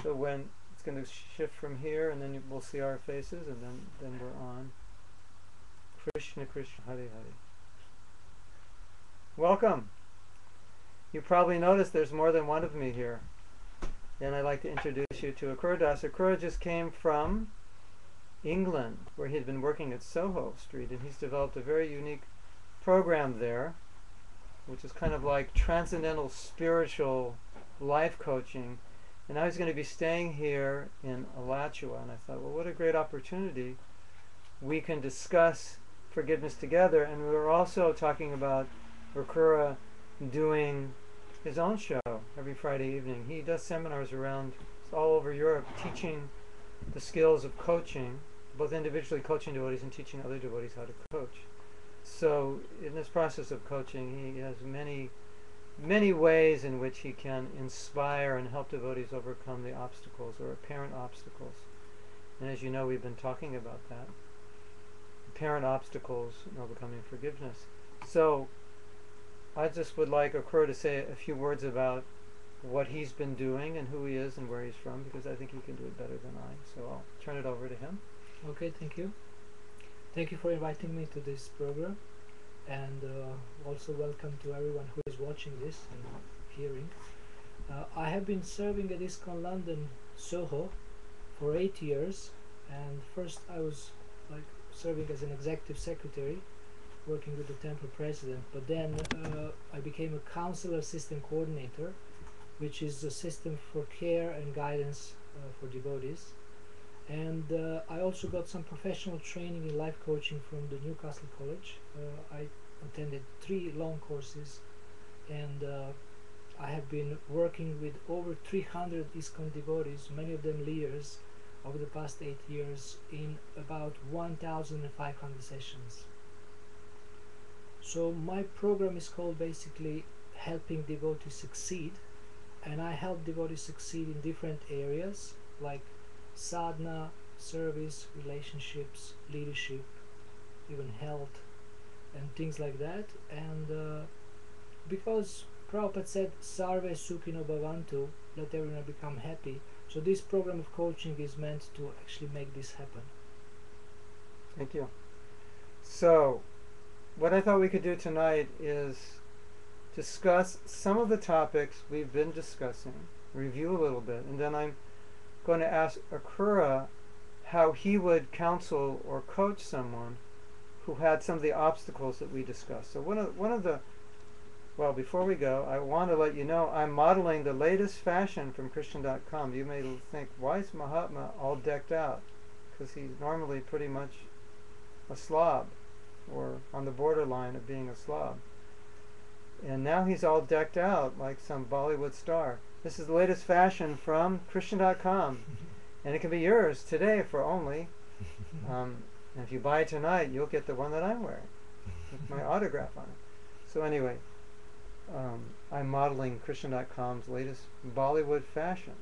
So when it's going to shift from here, and then we'll see our faces, and then we're on. Krishna, Krishna, Hare Hare. Welcome. You probably noticed there's more than one of me here. And I'd like to introduce you to Akrura Das. Akrura just came from England, where he had been working at Soho Street, and he's developed a very unique program there, which is kind of like transcendental spiritual life coaching. And now he's going to be staying here in Alachua, and I thought, well, what a great opportunity. We can discuss forgiveness together, and we were also talking about Akrura doing his own show every Friday evening. He does seminars around all over Europe, teaching the skills of coaching, both individually coaching devotees and teaching other devotees how to coach. So in this process of coaching, he has many ways in which he can inspire and help devotees overcome the obstacles or apparent obstacles. And as you know, we've been talking about that. Apparent obstacles in overcoming forgiveness. So I just would like Akrura to say a few words about what he's been doing and who he is and where he's from, because I think he can do it better than I. So I'll turn it over to him. Okay, thank you. Thank you for inviting me to this program, and also welcome to everyone who is watching this and hearing. I have been serving at ISKCON London, Soho, for 8 years, and first I was serving as an executive secretary, working with the temple president, but then I became a counselor assistant coordinator, which is a system for care and guidance for devotees. And I also got some professional training in life coaching from the Newcastle College. I attended 3 long courses, and I have been working with over 300 ISKCON devotees, many of them leaders, over the past 8 years in about 1,500 sessions. So my program is called basically Helping Devotees Succeed, and I help devotees succeed in different areas like sadhana, service, relationships, leadership, even health, and things like that. And because Prabhupada said, Sarve Sukhino Bhavantu, let everyone become happy, so this program of coaching is meant to actually make this happen. Thank you. So, what I thought we could do tonight is discuss some of the topics we've been discussing, review a little bit, and then I'm going to ask Akrura how he would counsel or coach someone who had some of the obstacles that we discussed. So well, before we go, I want to let you know I'm modeling the latest fashion from Krishna.com. You may think, why is Mahatma all decked out? Because he's normally pretty much a slob, or on the borderline of being a slob. And now he's all decked out like some Bollywood star. This is the latest fashion from Krishna.com, and it can be yours today for only. And if you buy it tonight, you'll get the one that I'm wearing with my autograph on it. So anyway, I'm modeling Krishna.com's latest Bollywood fashions.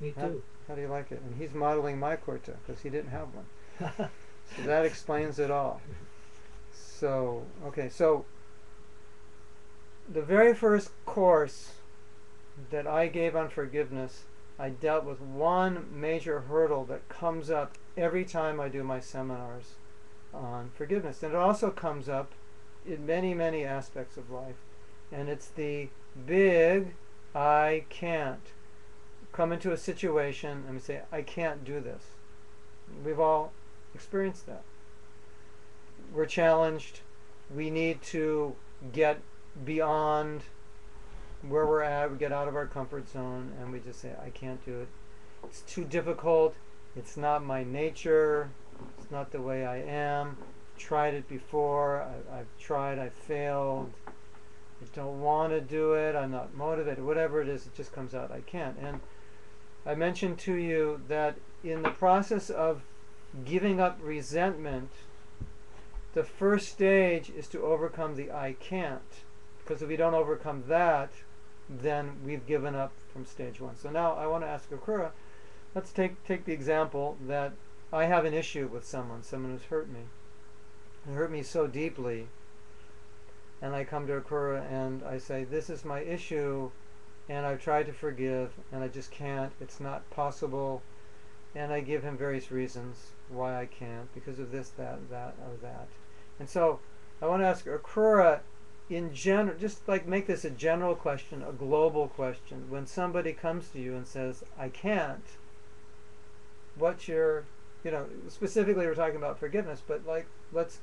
Me too. How do you like it? And he's modeling my kurta because he didn't have one. So that explains it all. So, okay, so the very first course that I gave on forgiveness, I dealt with one major hurdle that comes up every time I do my seminars on forgiveness. And it also comes up in many aspects of life. And it's the big I can't. Come into a situation and say, I can't do this. We've all experienced that. We're challenged. We need to get beyond where we're at. We get out of our comfort zone and we just say, I can't do it. It's too difficult. It's not my nature. It's not the way I am. Tried it before. I've tried. I've failed. I don't want to do it. I'm not motivated. Whatever it is, it just comes out. I can't. And I mentioned to you that in the process of giving up resentment, the first stage is to overcome the I can't. Because if we don't overcome that, then we've given up from stage 1. So now I want to ask Akrura, let's take the example that I have an issue with someone who's hurt me. It hurt me so deeply. And I come to Akrura and I say, this is my issue. and I've tried to forgive, and I just can't. It's not possible. And I give him various reasons why I can't, because of this, that, or that. And so I want to ask Akrura, in general, just like make this a general question, a global question. When somebody comes to you and says, I can't, what's your, specifically we're talking about forgiveness, but like, let's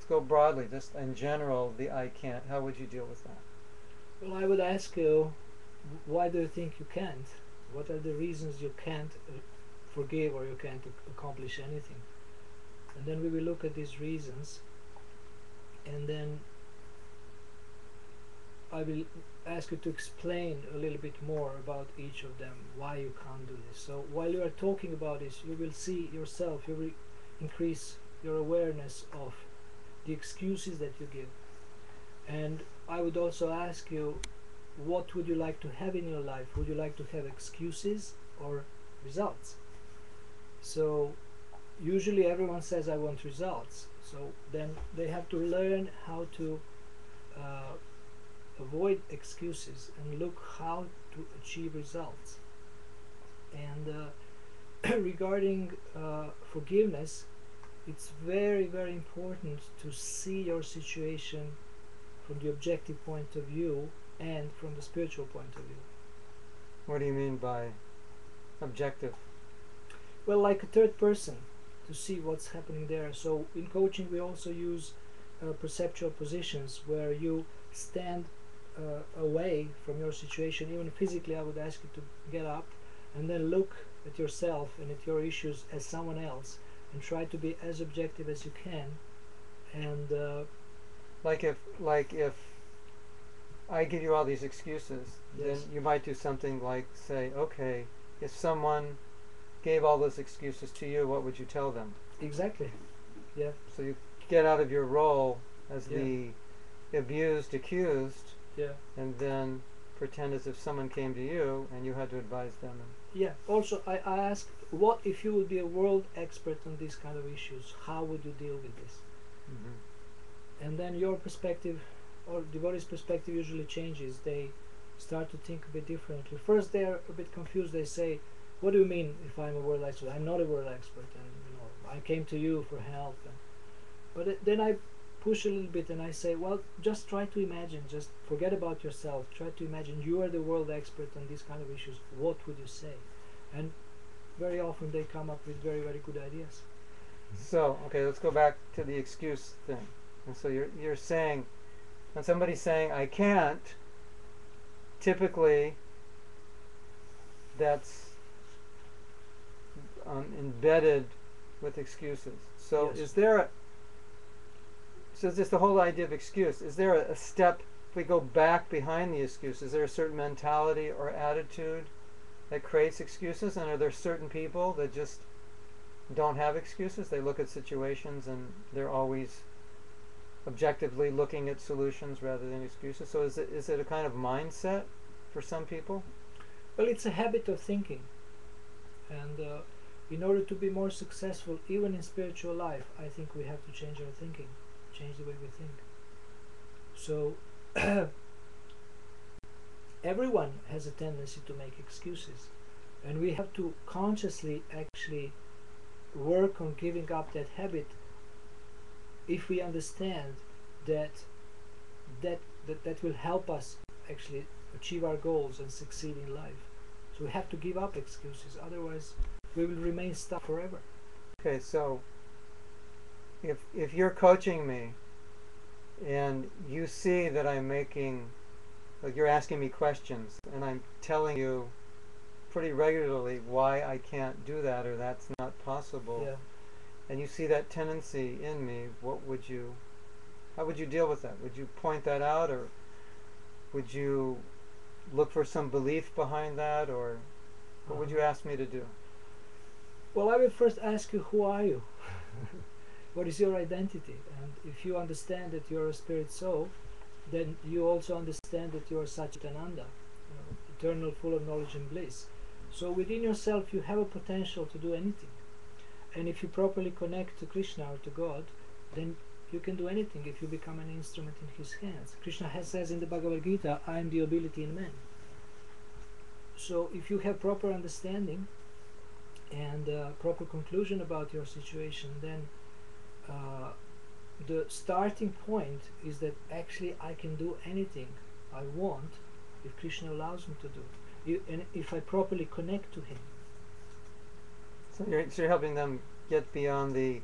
go broadly, just in general, the I can't. How would you deal with that? Well, I would ask you, why do you think you can't? What are the reasons you can't forgive or you can't accomplish anything? And then we will look at these reasons, and then I will ask you to explain a little bit more about each of them, why you can't do this. So while you are talking about this, you will see yourself, you will increase your awareness of the excuses that you give. And I would also ask you, what would you like to have in your life? Would you like to have excuses or results? So usually everyone says, I want results. So then they have to learn how to avoid excuses and look how to achieve results. And regarding forgiveness, it's very, very important to see your situation from the objective point of view and from the spiritual point of view. What do you mean by objective? Well, like a third person, to see what's happening there. So in coaching we also use perceptual positions where you stand away from your situation. Even physically, I would ask you to get up and then look at yourself and at your issues as someone else, and try to be as objective as you can. And like if I give you all these excuses, yes, then you might do something like say, okay, if someone gave all those excuses to you, what would you tell them? Exactly. Yeah. So you get out of your role as Yeah. the abused accused, Yeah. and then pretend as if someone came to you and you had to advise them. Yeah. Also, I ask, what if you would be a world expert on these kind of issues? How would you deal with this? Mm-hmm. And then your perspective, or devotees' perspective, usually changes. They start to think a bit differently. First, they are a bit confused. They say, "What do you mean if I'm a world expert? I'm not a world expert, and I came to you for help." But then I push a little bit and I say, "Well, just try to imagine. Just forget about yourself. Try to imagine you are the world expert on these kind of issues. What would you say?" And very often they come up with very, very good ideas. So, okay, let's go back to the excuse thing. And so you're saying, when somebody's saying I can't, typically that's embedded with excuses. So Yes. is there so it's just the whole idea of excuse. Is there a step, if we go back behind the excuse, is there a certain mentality or attitude that creates excuses? And are there certain people that just don't have excuses? They look at situations and they're always objectively looking at solutions rather than excuses. So is it a kind of mindset for some people? Well, it's a habit of thinking, and in order to be more successful, even in spiritual life, I think we have to change our thinking, change the way we think. So everyone has a tendency to make excuses, and we have to consciously actually work on giving up that habit if we understand that will help us actually achieve our goals and succeed in life. So we have to give up excuses, otherwise we will remain stuck forever. Okay, so if you're coaching me and you see that I'm making, like you're asking me questions and I'm telling you pretty regularly why I can't do that or that's not possible, Yeah. and you see that tendency in me, how would you deal with that? Would you point that out, or would you look for some belief behind that, or what would you ask me to do? Well, I will first ask you, who are you? What is your identity? And if you understand that you're a spirit soul, then you also understand that you are Satchitananda, eternal, full of knowledge and bliss. So within yourself you have a potential to do anything. And if you properly connect to Krishna or to God, then you can do anything if you become an instrument in His hands. Krishna says in the Bhagavad Gita, I am the ability in man. So if you have proper understanding and proper conclusion about your situation, then the starting point is that actually I can do anything I want if Krishna allows me to do, and if I properly connect to Him. So you're helping them get beyond the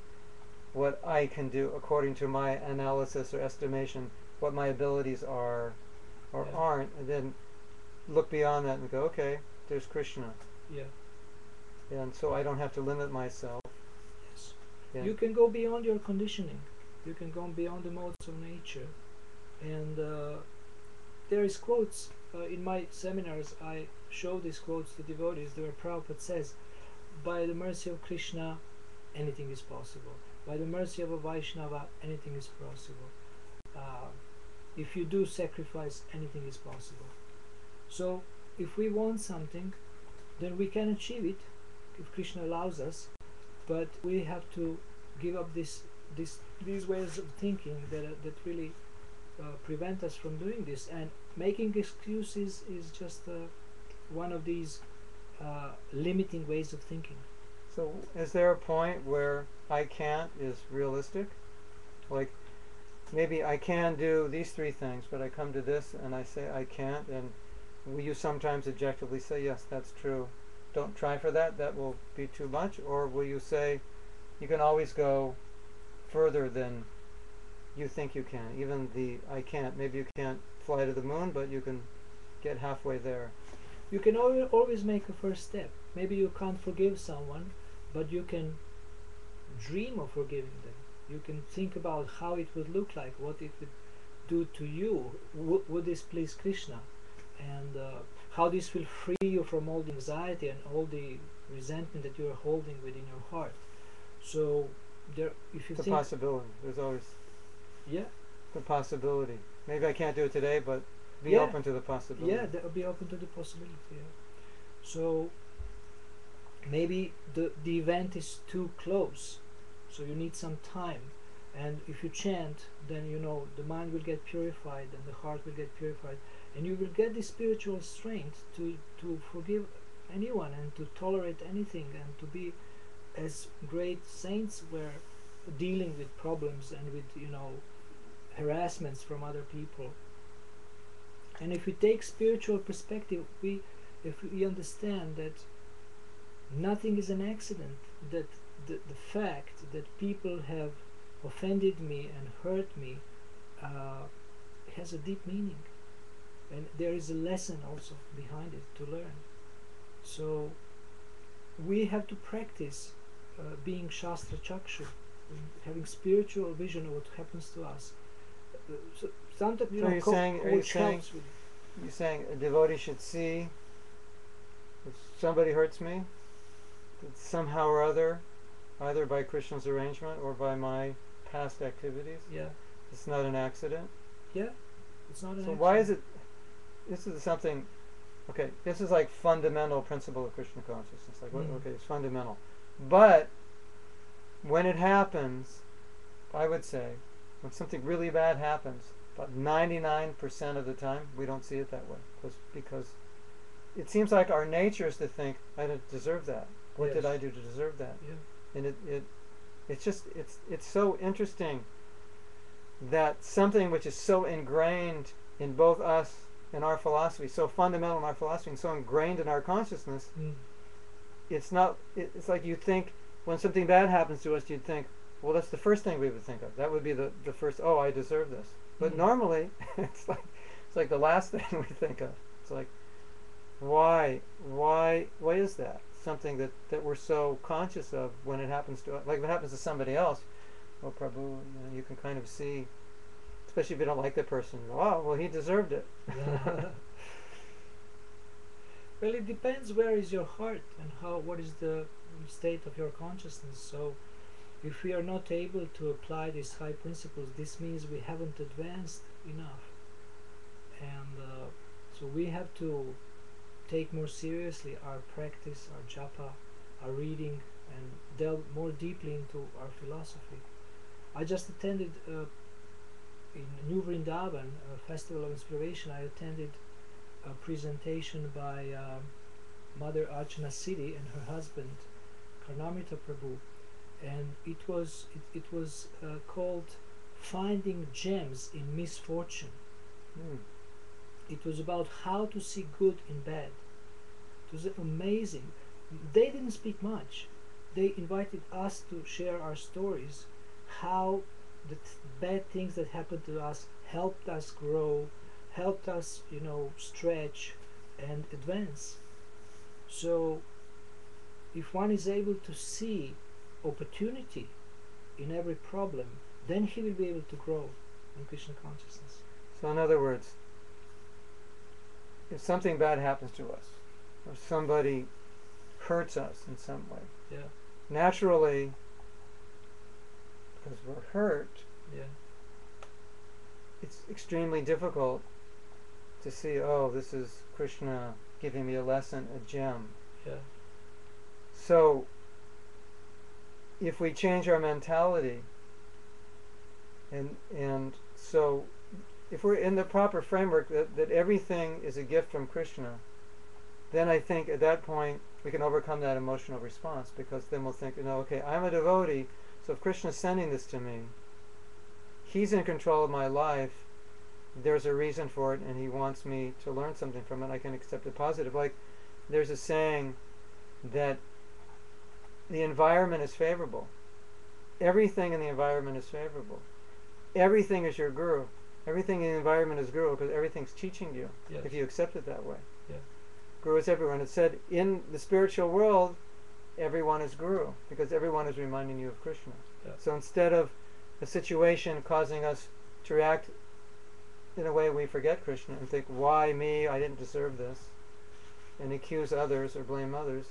what I can do according to my analysis or estimation, what my abilities are or Yeah. aren't, and then look beyond that and go, okay, there's Krishna. Yeah. And so I don't have to limit myself. Yes. Yeah. You can go beyond your conditioning. You can go beyond the modes of nature. And there is quotes in my seminars. I show these quotes to devotees. Where Prabhupada says, "By the mercy of Krishna, anything is possible. By the mercy of a Vaishnava, anything is possible. If you do sacrifice, anything is possible." So, if we want something, then we can achieve it if Krishna allows us. But we have to give up these ways of thinking that really prevent us from doing this. And making excuses is just one of these limiting ways of thinking. So is there a point where I can't is realistic? Like maybe I can do these three things, but I come to this and I say I can't, and will you sometimes objectively say, yes, that's true, don't try for that, that will be too much? Or will you say you can always go further than you think you can, even the I can't, maybe you can't fly to the moon, but you can get halfway there? You can always make a first step. Maybe you can't forgive someone, but you can dream of forgiving them. You can think about how it would look like, what it would do to you. Would this please Krishna? And how this will free you from all the anxiety and all the resentment that you are holding within your heart. So there, if you It's a think, possibility. There's always yeah, the possibility. Maybe I can't do it today, but be Yeah. open to the possibility. yeah, that will be open to the possibility. Yeah. So maybe the event is too close, so you need some time. And if you chant, then you know the mind will get purified and the heart will get purified, and you will get the spiritual strength to forgive anyone and to tolerate anything and to be as great saints were dealing with problems and with harassments from other people. And if we take spiritual perspective, if we understand that nothing is an accident, that the fact that people have offended me and hurt me has a deep meaning, and there is a lesson also behind it to learn. So we have to practice being Shastra Chakshu, having spiritual vision of what happens to us. So sometimes So you're saying, coach helps with you're saying a devotee should see if somebody hurts me, that somehow or other, either by Krishna's arrangement or by my past activities, it's not an accident. it's not an So accident. why is it? This is something. Okay, this is like fundamental principle of Krishna consciousness. Like, okay, it's fundamental. But when it happens, I would say, when something really bad happens, about 99% of the time, we don't see it that way. Because it seems like our nature is to think, I don't deserve that. What did Yes. I do to deserve that? Yeah. And it's so interesting that something which is so ingrained in both us and our philosophy, so fundamental in our philosophy and so ingrained in our consciousness, it's like you think when something bad happens to us, you'd think, well, that's the first thing we would think of. That would be the first, oh, I deserve this. But normally, it's like the last thing we think of. It's like, why is that? Something that we're so conscious of when it happens to us. Like if it happens to somebody else, well, Prabhu, you can kind of see, especially if you don't like the person, oh, well, he deserved it. Well, it depends where is your heart and what is the state of your consciousness. So if we are not able to apply these high principles, this means we haven't advanced enough. And so we have to take more seriously our practice, our japa, our reading, and delve more deeply into our philosophy. I just attended in New Vrindavan, a festival of inspiration. I attended a presentation by Mother Archana Siddhi and her husband Karnamrita Prabhu, and it was called Finding Gems in Misfortune. Mm. It was about how to see good in bad. It was amazing. They didn't speak much. They invited us to share our stories, how the bad things that happened to us helped us grow, helped us, stretch and advance. So, if one is able to see opportunity in every problem, then he will be able to grow in Krishna consciousness. So in other words, if something bad happens to us, or somebody hurts us in some way, Yeah, naturally, because we're hurt, yeah, it's extremely difficult to see, oh, this is Krishna giving me a lesson, a gem. yeah, So if we change our mentality, and so if we're in the proper framework that everything is a gift from Krishna, then I think at that point we can overcome that emotional response, because then we'll think, okay, I'm a devotee, so if Krishna's sending this to me, he's in control of my life, there's a reason for it, and he wants me to learn something from it, I can accept it positive. Like, there's a saying that the environment is favorable. Everything in the environment is favorable. Everything is your guru. Everything in the environment is guru, because everything's teaching you, yes, if you accept it that way. yeah, Guru is everyone. It said in the spiritual world, everyone is guru, because everyone is reminding you of Krishna. yeah, So instead of a situation causing us to react in a way we forget Krishna and think, why me, I didn't deserve this, and accuse others or blame others,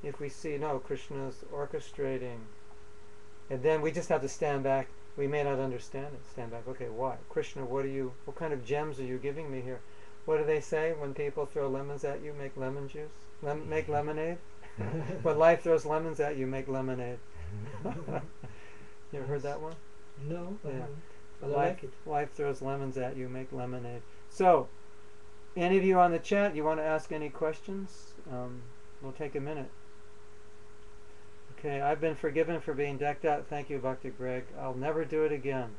if we see, no, Krishna's orchestrating, and then we just have to stand back. We may not understand it. Stand back. Okay, why? Krishna, what kind of gems are you giving me here? What do they say when people throw lemons at you? Make lemon juice? Make lemonade? When life throws lemons at you, make lemonade. You ever heard that one? No, I Yeah. haven't. But I like it. Life throws lemons at you, make lemonade. So, any of you on the chat, you want to ask any questions? We'll take a minute. Okay, I've been forgiven for being decked out. Thank you, Dr. Greg. I'll never do it again.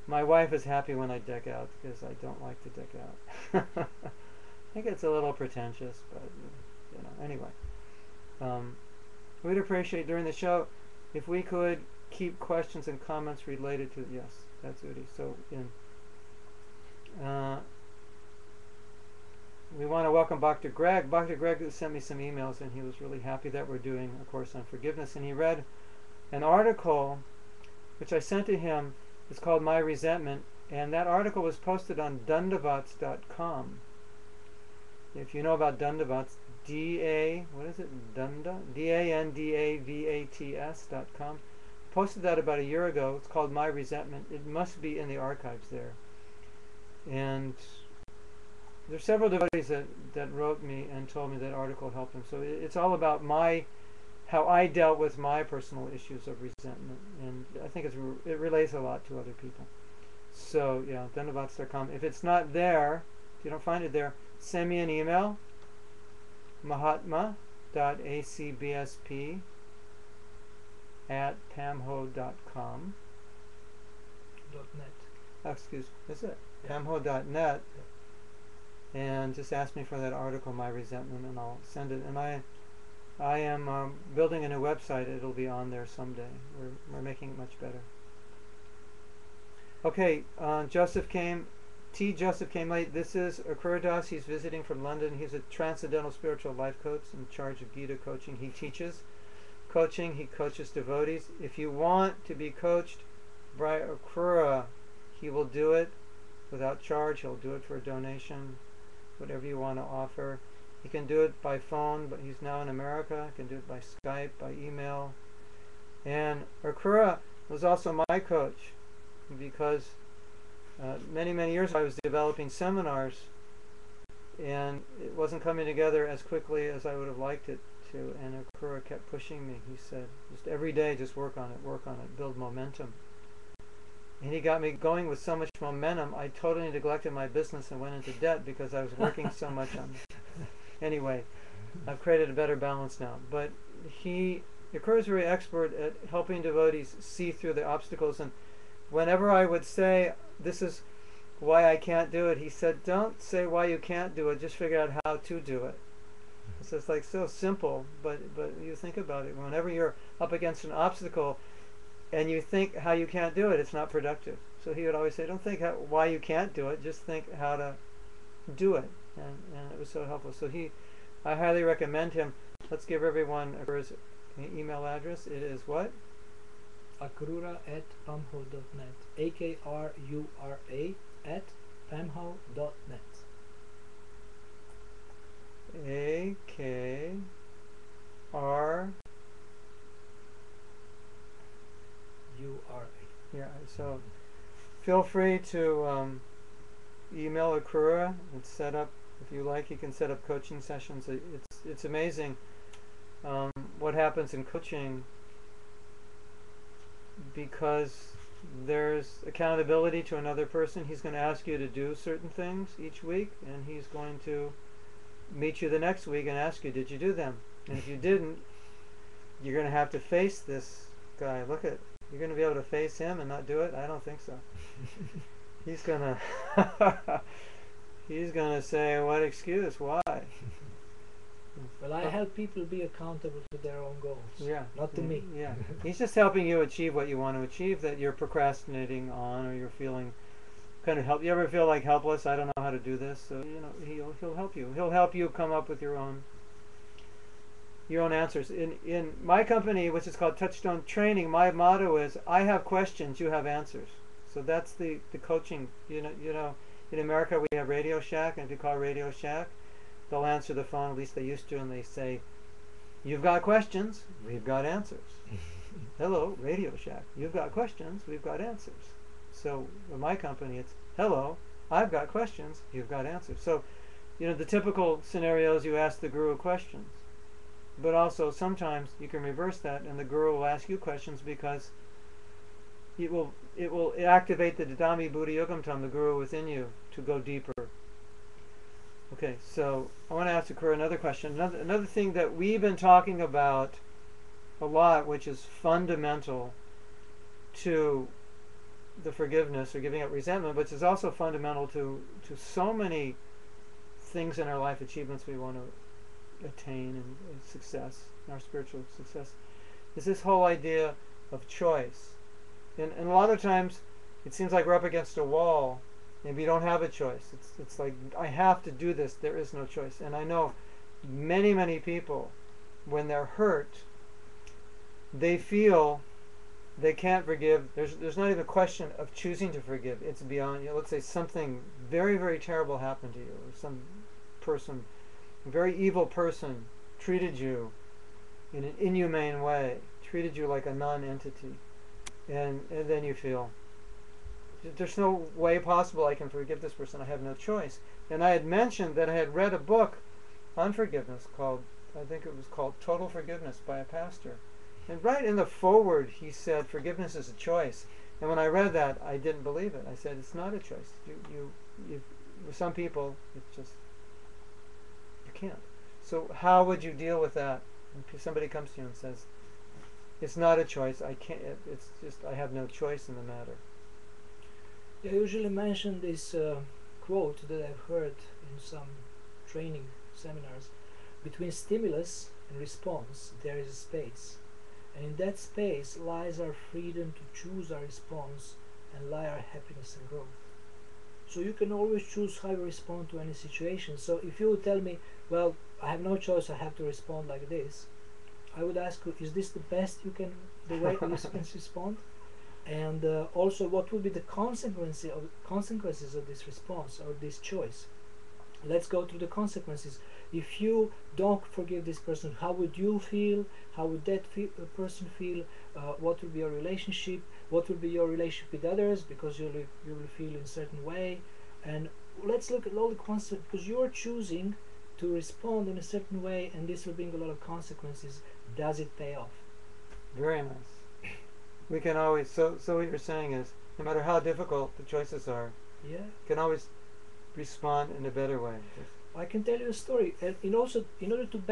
My wife is happy when I deck out, because I don't like to deck out. I think it's a little pretentious, but anyway. We'd appreciate during the show if we could keep questions and comments related to, yes, that's Udi. So we want to welcome Dr. Greg. Dr. Greg sent me some emails, and he was really happy that we're doing a course on forgiveness. And he read an article which I sent to him. It's called My Resentment, and that article was posted on Dandavats.com. If you know about Dandavats, what is it? Danda? DANDAVATS.com. Posted that about a year ago. It's called My Resentment. It must be in the archives there. And there's several devotees that wrote me and told me that article helped them. So it's all about how I dealt with my personal issues of resentment, and I think it relates a lot to other people. So yeah, Dandavats.com. If it's not there, if you don't find it there, send me an email, mahatma.acbsp@pamho.com. .net. Excuse me, is it? Yeah. Pamho.net. Yeah. And just ask me for that article, My Resentment, and I'll send it. And I am building a new website. It'll be on there someday. We're making it much better. Okay, Joseph came late. This is Akrura Das. He's visiting from London. He's a transcendental spiritual life coach in charge of Gita coaching. He teaches coaching. He coaches devotees. If you want to be coached by Akrura, he will do it without charge. He'll do it for a donation, whatever you want to offer. He can do it by phone, but he's now in America. He can do it by Skype, by email. And Akrura was also my coach, because many, many years ago I was developing seminars, and it wasn't coming together as quickly as I would have liked it to. And Akrura kept pushing me. He said, just every day, just work on it, build momentum. And he got me going with so much momentum, I totally neglected my business and went into debt because I was working so much on it. Anyway, I've created a better balance now. But the Kuru is very expert at helping devotees see through the obstacles. And whenever I would say, this is why I can't do it, he said, don't say why you can't do it, just figure out how to do it. So it's like so simple, but you think about it. Whenever you're up against an obstacle and you think how you can't do it, it's not productive. So he would always say, don't think why you can't do it, just think how to do it. And it was so helpful. So I highly recommend him. Let's give everyone his email address. It is what? Akrura@pamho.net. AKRURA@pamho.net. AKR URA. Yeah, so feel free to email Akrura and set up, if you like, you can set up coaching sessions. It's amazing what happens in coaching, because there's accountability to another person. He's going to ask you to do certain things each week, and he's going to meet you the next week and ask you, did you do them? And if you didn't, you're going to have to face this guy. You're going to be able to face him and not do it? I don't think so. He's going to say, what excuse? Why? Well, I help people be accountable to their own goals. Yeah. Not to me. Yeah. He's just helping you achieve what you want to achieve, that you're procrastinating on, or you're feeling kind of help. You ever feel like helpless? I don't know how to do this. So he'll help you. He'll help you come up with your own answers. In my company, which is called Touchstone Training, my motto is, I have questions, you have answers. So that's the coaching. In America we have Radio Shack, and if you call Radio Shack, they'll answer the phone, at least they used to, and they say, you've got questions, we've got answers. Hello, Radio Shack. You've got questions, we've got answers. So in my company, it's, hello, I've got questions, you've got answers. So, the typical scenarios, you ask the guru questions. But also sometimes you can reverse that, and the guru will ask you questions, because it will activate the Dadami Buddha Yogamtam, the guru within you, to go deeper. Okay, so I want to ask Akrura another question. Another thing that we've been talking about a lot, which is fundamental to the forgiveness or giving up resentment, which is also fundamental to so many things in our life, achievements we want to attain, and success, our spiritual success, is this whole idea of choice. And a lot of times it seems like we're up against a wall and we don't have a choice. It's like, I have to do this, there is no choice. And I know many, many people, when they're hurt, they feel they can't forgive. There's not even a question of choosing to forgive. It's beyond, let's say something very, very terrible happened to you, or some person, a very evil person, treated you in an inhumane way, treated you like a non-entity, and then you feel, there's no way possible I can forgive this person, I have no choice. And I had mentioned that I had read a book on forgiveness called, I think it was called Total Forgiveness, by a pastor. And right in the foreword he said, forgiveness is a choice. And when I read that, I didn't believe it. I said, it's not a choice. With some people, it's just, you can't. So how would you deal with that? If somebody comes to you and says, it's not a choice, I can't, it's just, I have no choice in the matter. I usually mention this quote that I've heard in some training seminars. Between stimulus and response, there is a space. And in that space lies our freedom to choose our response, and lie our happiness and growth. So you can always choose how you respond to any situation. So if you would tell me, well, I have no choice, I have to respond like this, I would ask you, is this the best the way you can respond? And also, what would be the consequences of this response or this choice? Let's go through the consequences. If you don't forgive this person, how would you feel? How would that person feel? What would be your relationship? What would be your relationship with others? Because you will feel in a certain way. And let's look at all the consequences, because you're choosing to respond in a certain way, and this will bring a lot of consequences. Does it pay off? Very nice. We can always, so what you're saying is, no matter how difficult the choices are, yeah, you can always respond in a better way. I can tell you a story. And in order to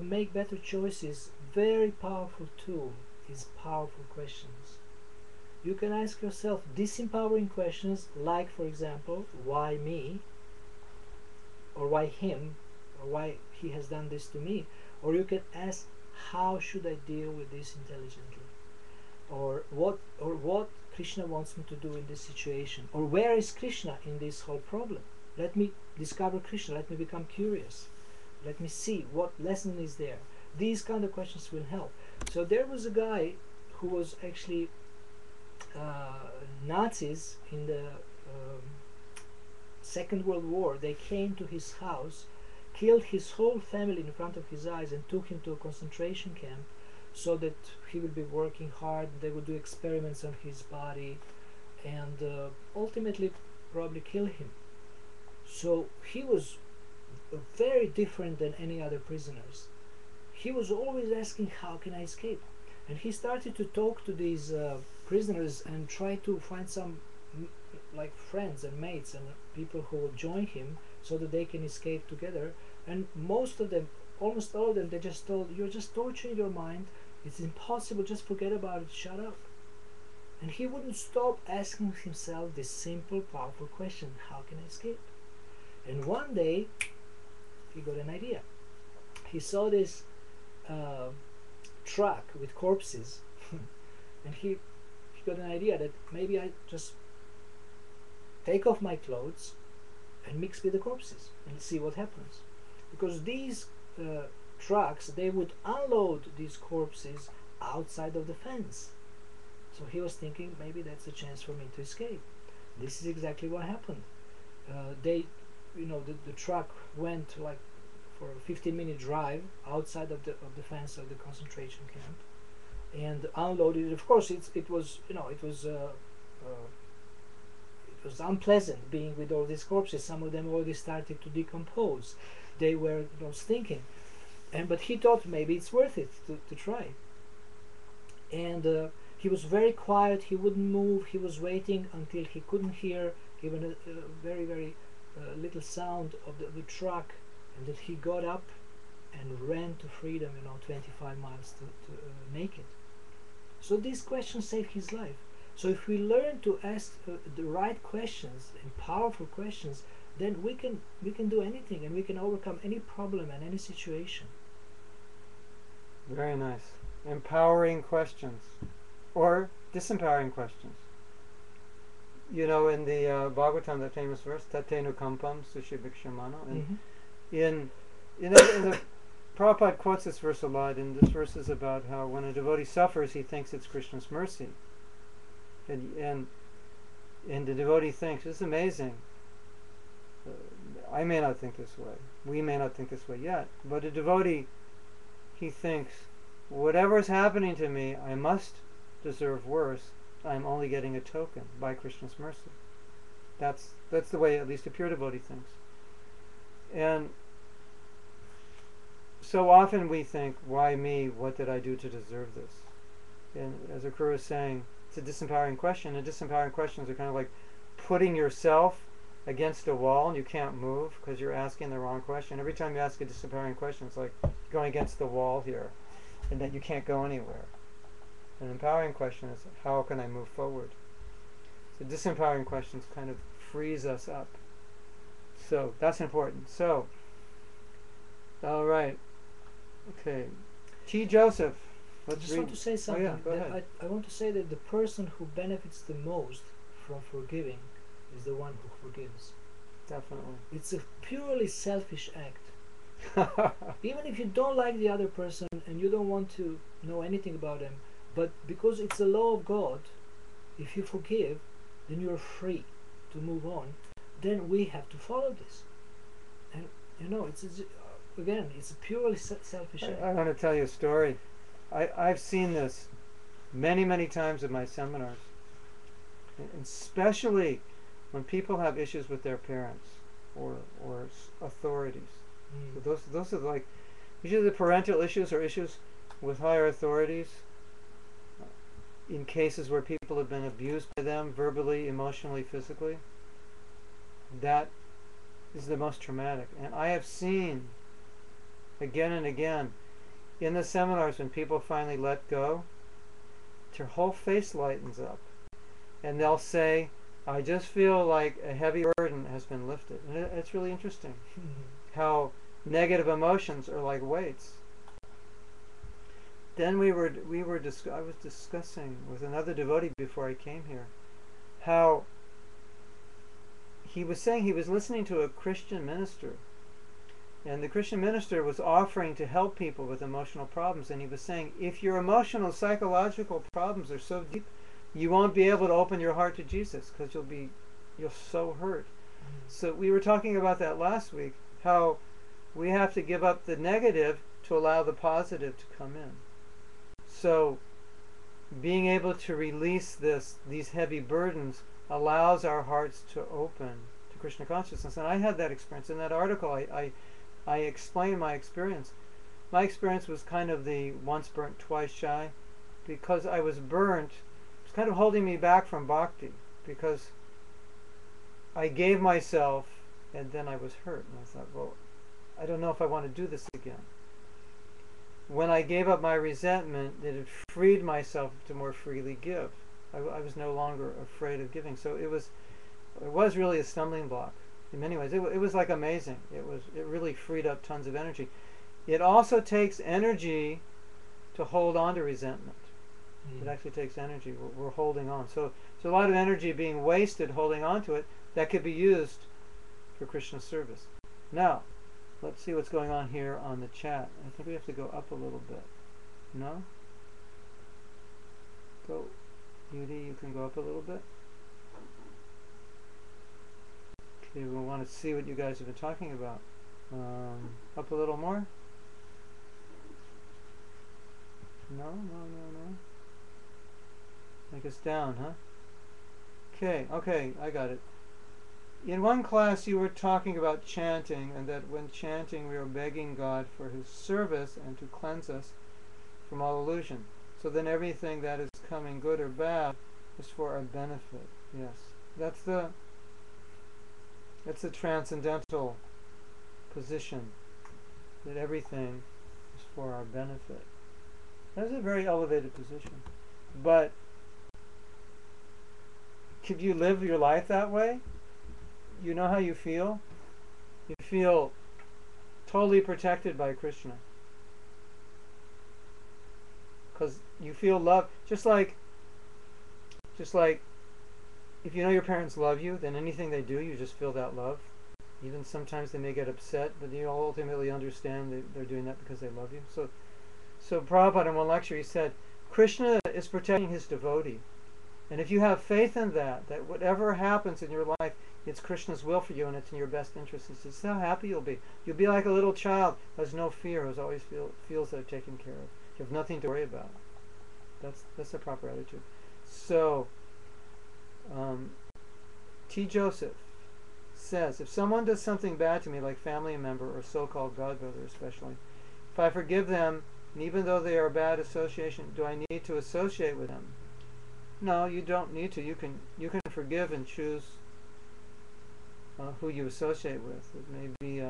make better choices, very powerful tool is powerful questions. You can ask yourself disempowering questions like, for example, why me? Or why him? Or why he has done this to me? Or you can ask, how should I deal with this intelligently? Or what Krishna wants me to do in this situation? Or where is Krishna in this whole problem? Let me discover Krishna. Let me become curious. Let me see what lesson is there. These kind of questions will help. So there was a guy who was actually Nazis in the Second World War. They came to his house, killed his whole family in front of his eyes, and took him to a concentration camp so that he would be working hard. They would do experiments on his body and ultimately probably kill him. So he was very different than any other prisoners. He was always asking, how can I escape? And he started to talk to these prisoners and try to find some like friends and mates and people who will join him so that they can escape together. And most of them, almost all of them, they just told, you're just torturing your mind, it's impossible, just forget about it, shut up. And he wouldn't stop asking himself this simple, powerful question, how can I escape? And one day he got an idea. He saw this truck with corpses and he got an idea that maybe I just take off my clothes and mix with the corpses and see what happens. Because these trucks, they would unload these corpses outside of the fence. So he was thinking, maybe that's a chance for me to escape. This is exactly what happened. The truck went like for a 15-minute drive outside of the fence of the concentration camp and unloaded. Of course, it was unpleasant being with all these corpses. Some of them already started to decompose. They were stinking, but he thought maybe it's worth it to try. And he was very quiet. He wouldn't move. He was waiting until he couldn't hear even a very, very little sound of the truck, and then he got up and ran to freedom, 25 miles to make it. So these questions saved his life. So if we learn to ask the right questions and powerful questions, then we can do anything, and we can overcome any problem and any situation. Very nice. Empowering questions or disempowering questions. In the Bhagavatam, that famous verse, Tatenu Kampam Sushi Bhikshamano, and in the Prabhupada quotes this verse a lot, and this verse is about how when a devotee suffers, he thinks it's Krishna's mercy. And the devotee thinks, it's amazing. I may not think this way. We may not think this way yet. But a devotee, he thinks, whatever is happening to me, I must deserve worse. I'm only getting a token by Krishna's mercy. That's the way at least a pure devotee thinks. And so often we think, why me? What did I do to deserve this? And as Akura is saying, it's a disempowering question, and disempowering questions are kind of like putting yourself against a wall and you can't move because you're asking the wrong question. Every time you ask a disempowering question, it's like going against the wall here, and that you can't go anywhere. An empowering question is, how can I move forward? So disempowering questions kind of frees us up. So that's important. So, all right. Okay. T. Joseph. I just want to say something. Oh, yeah, go ahead. I want to say that the person who benefits the most from forgiving is the one who forgives. Definitely. It's a purely selfish act. Even if you don't like the other person and you don't want to know anything about them, but because it's the law of God, if you forgive, then you're free to move on. Then we have to follow this. And it's a purely selfish act. I want to tell you a story. I've seen this many, many times in my seminars, and especially when people have issues with their parents or authorities. So those are like usually the parental issues or issues with higher authorities. In cases where people have been abused by them verbally, emotionally, physically, that is the most traumatic. And I have seen again and again in the seminars when people finally let go, their whole face lightens up. And they'll say, I just feel like a heavy burden has been lifted. And it's really interesting how negative emotions are like weights. Then I was discussing with another devotee before I came here how he was saying he was listening to a Christian minister, and the Christian minister was offering to help people with emotional problems, and he was saying, if your emotional psychological problems are so deep, you won't be able to open your heart to Jesus because you're so hurt. So we were talking about that last week, how we have to give up the negative to allow the positive to come in. So being able to release these heavy burdens allows our hearts to open to Krishna consciousness. And I had that experience. In that article, I explained my experience. My experience was kind of the once burnt, twice shy, because I was burnt. It was kind of holding me back from bhakti, because I gave myself and then I was hurt. And I thought, well, I don't know if I want to do this again. When I gave up my resentment, it had freed myself to more freely give. I was no longer afraid of giving. So it was really a stumbling block in many ways. It was like amazing. It really freed up tons of energy. It also takes energy to hold on to resentment. It actually takes energy. We're holding on. So a lot of energy being wasted holding on to it that could be used for Krishna service. Now, let's see what's going on here on the chat. I think we have to go up a little bit. No? Go. Beauty, you can go up a little bit. Okay, we want to see what you guys have been talking about. Up a little more? No. Make us down, huh? Okay, I got it. In one class you were talking about chanting, and that when chanting we are begging God for His service and to cleanse us from all illusion. So then everything that is coming, good or bad, is for our benefit. Yes. That's the transcendental position, that everything is for our benefit. That's a very elevated position. But could you live your life that way? You know how you feel? You feel totally protected by Krishna. Because you feel love. Just like if you know your parents love you, then anything they do, you just feel that love. Even sometimes they may get upset, but you ultimately understand that they're doing that because they love you. So Prabhupada in one lecture, he said, Krishna is protecting his devotee. And if you have faith in that whatever happens in your life, it's Krishna's will for you and it's in your best interest, he says, how happy you'll be. You'll be like a little child who has no fear, who always feels they're taken care of. You have nothing to worry about. That's the proper attitude. So, T. Joseph says, if someone does something bad to me, like family member or so-called godbrother especially, if I forgive them, and even though they are a bad association, do I need to associate with them? No, you don't need to. You can forgive and choose who you associate with. It may be.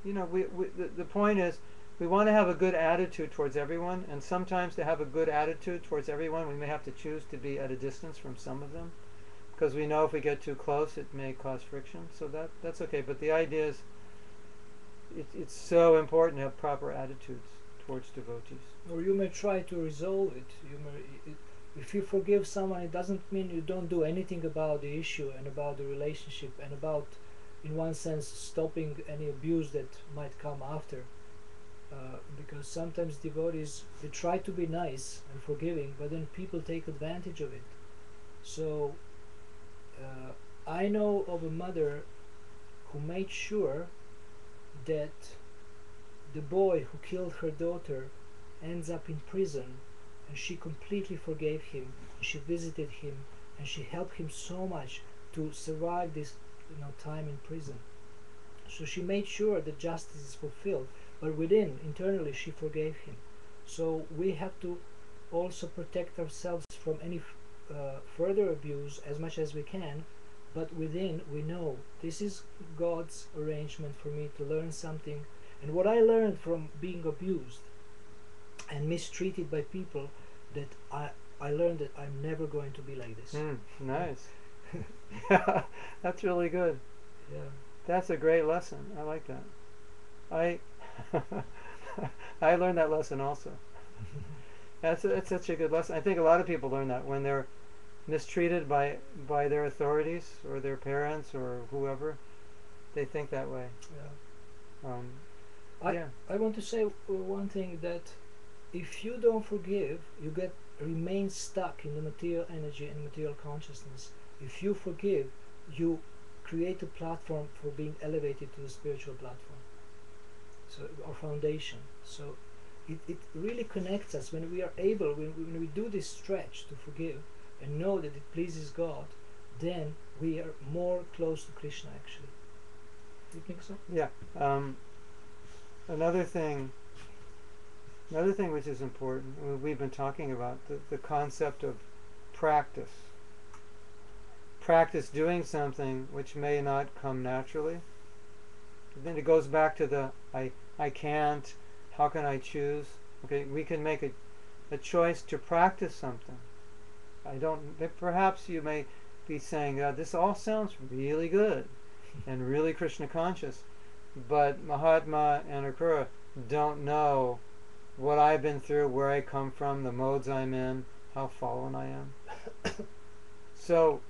The point is, we want to have a good attitude towards everyone, and sometimes to have a good attitude towards everyone, we may have to choose to be at a distance from some of them, because we know if we get too close, it may cause friction. So that's okay. But the idea is, it's so important to have proper attitudes towards devotees. Or you may try to resolve it. If you forgive someone, it doesn't mean you don't do anything about the issue and about the relationship and about, in one sense, stopping any abuse that might come after. Because sometimes devotees, they try to be nice and forgiving, but then people take advantage of it. So I know of a mother who made sure that the boy who killed her daughter ends up in prison, and she completely forgave him. She visited him and she helped him so much to survive this time in prison. So she made sure that justice is fulfilled, but internally she forgave him. So we have to also protect ourselves from any further abuse as much as we can but within we know this is God's arrangement for me to learn something. And what I learned from being abused and mistreated by people, that I learned that I'm never going to be like this. Nice. Yeah, that's really good. Yeah. That's a great lesson. I like that. I I learned that lesson also. That's such a good lesson. I think a lot of people learn that when they're mistreated by their authorities or their parents or whoever. They think that way. Yeah. Um, I want to say one thing, that if you don't forgive, you remain stuck in the material energy and material consciousness. If you forgive, you create a platform for being elevated to the spiritual platform, so our foundation. So it really connects us when we are able, when we do this stretch to forgive and know that it pleases God, then we are more close to Krishna actually. Do you think so? Yeah. Another thing which is important, we've been talking about the concept of practice. Practice doing something which may not come naturally. Then it goes back to the I can't, how can I choose? Okay, we can make a choice to practice something. Perhaps you may be saying, this all sounds really good and really Krishna conscious, but Mahatma and Akura don't know what I've been through, where I come from, the modes I'm in, how fallen I am. So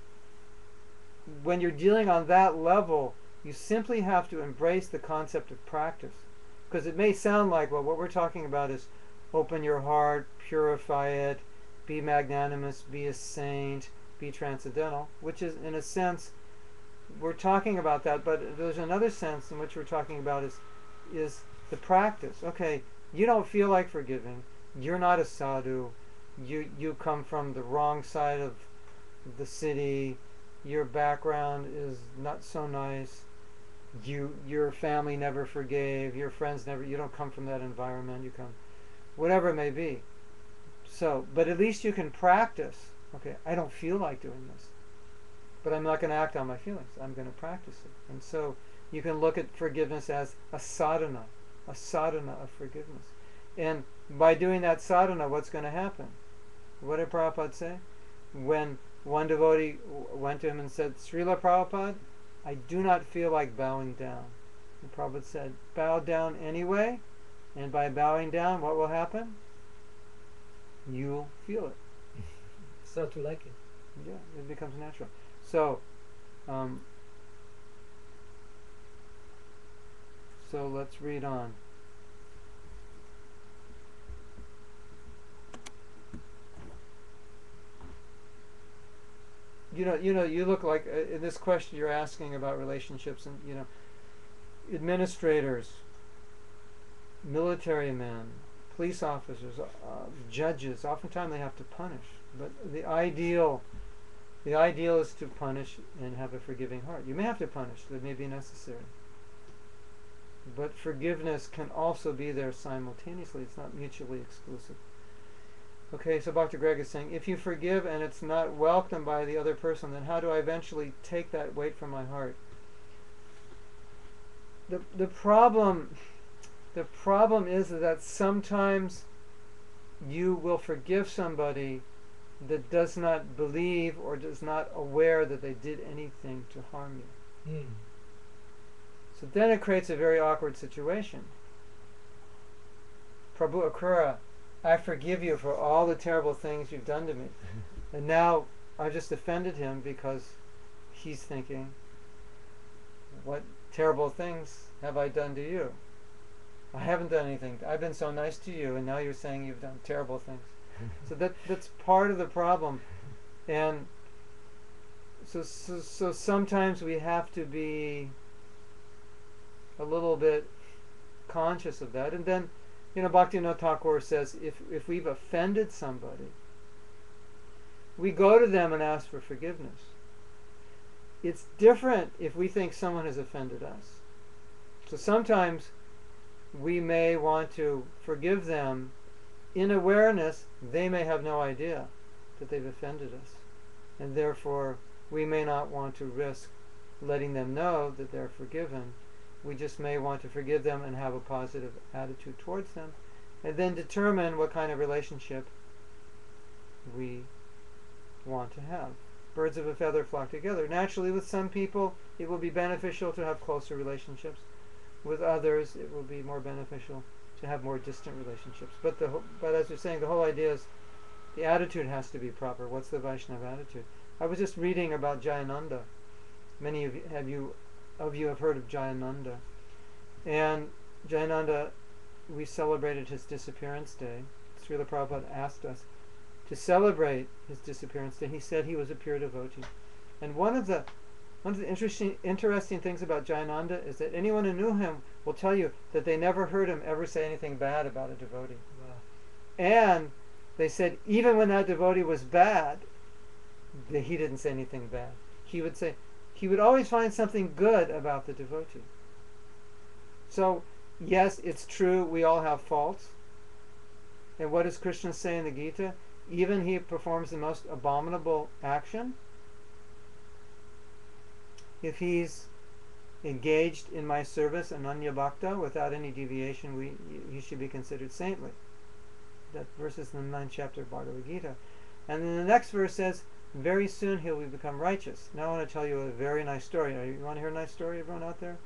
when you're dealing on that level, you simply have to embrace the concept of practice. Because it may sound like, well, what we're talking about is open your heart, purify it, be magnanimous, be a saint, be transcendental, which is, in a sense, we're talking about that, but there's another sense in which we're talking about is the practice. Okay, you don't feel like forgiving, you're not a sadhu, you come from the wrong side of the city, your background is not so nice, your family never forgave, your friends never, you don't come from that environment, you come, whatever it may be. So, but at least you can practice. Okay, I don't feel like doing this, but I'm not going to act on my feelings. I'm going to practice it. And so you can look at forgiveness as a sadhana of forgiveness. And by doing that sadhana, what's going to happen? What did Prabhupada say? When one devotee went to him and said, Srila Prabhupada, I do not feel like bowing down. And Prabhupada said, bow down anyway, and by bowing down, what will happen? You'll feel it. Start to like it. Yeah, it becomes natural. So, so let's read on. You look like in this question you're asking about relationships, and administrators, military men, police officers, judges. Oftentimes they have to punish, but the ideal is to punish and have a forgiving heart. You may have to punish; that may be necessary. But forgiveness can also be there simultaneously. It's not mutually exclusive. Okay, so Dr. Greg is saying, if you forgive and it's not welcomed by the other person, then how do I eventually take that weight from my heart? The problem is that sometimes you will forgive somebody that does not believe or is not aware that they did anything to harm you. So then it creates a very awkward situation. Prabhu Akura, I forgive you for all the terrible things you've done to me. And now I've just offended him because he's thinking, what terrible things have I done to you? I haven't done anything. I've been so nice to you, and now you're saying you've done terrible things. So that's part of the problem. And so sometimes we have to be a little bit conscious of that. And then, Bhaktivinoda Thakur says, if we've offended somebody, we go to them and ask for forgiveness. It's different if we think someone has offended us. So sometimes we may want to forgive them in awareness. They may have no idea that they've offended us, and therefore we may not want to risk letting them know that they're forgiven. We just may want to forgive them and have a positive attitude towards them, and then determine what kind of relationship we want to have. Birds of a feather flock together. Naturally, with some people, it will be beneficial to have closer relationships. With others, it will be more beneficial to have more distant relationships. But as you're saying, the whole idea is the attitude has to be proper. What's the Vaishnava attitude? I was just reading about Jayananda. Many of you have heard of Jayananda. And Jayananda, we celebrated his disappearance day. Srila Prabhupada asked us to celebrate his disappearance day. He said he was a pure devotee. And one of the interesting things about Jayananda is that anyone who knew him will tell you that they never heard him ever say anything bad about a devotee. Wow. And they said even when that devotee was bad, he didn't say anything bad. He would always find something good about the devotee. So, yes, it's true, we all have faults. And what does Krishna say in the Gita? Even he performs the most abominable action, if he's engaged in my service, ananya bhakta, without any deviation, he should be considered saintly. That verse is in the 9th chapter of Bhagavad Gita. And then the next verse says, very soon he will become righteous. Now I want to tell you a very nice story. You want to hear a nice story, everyone out there?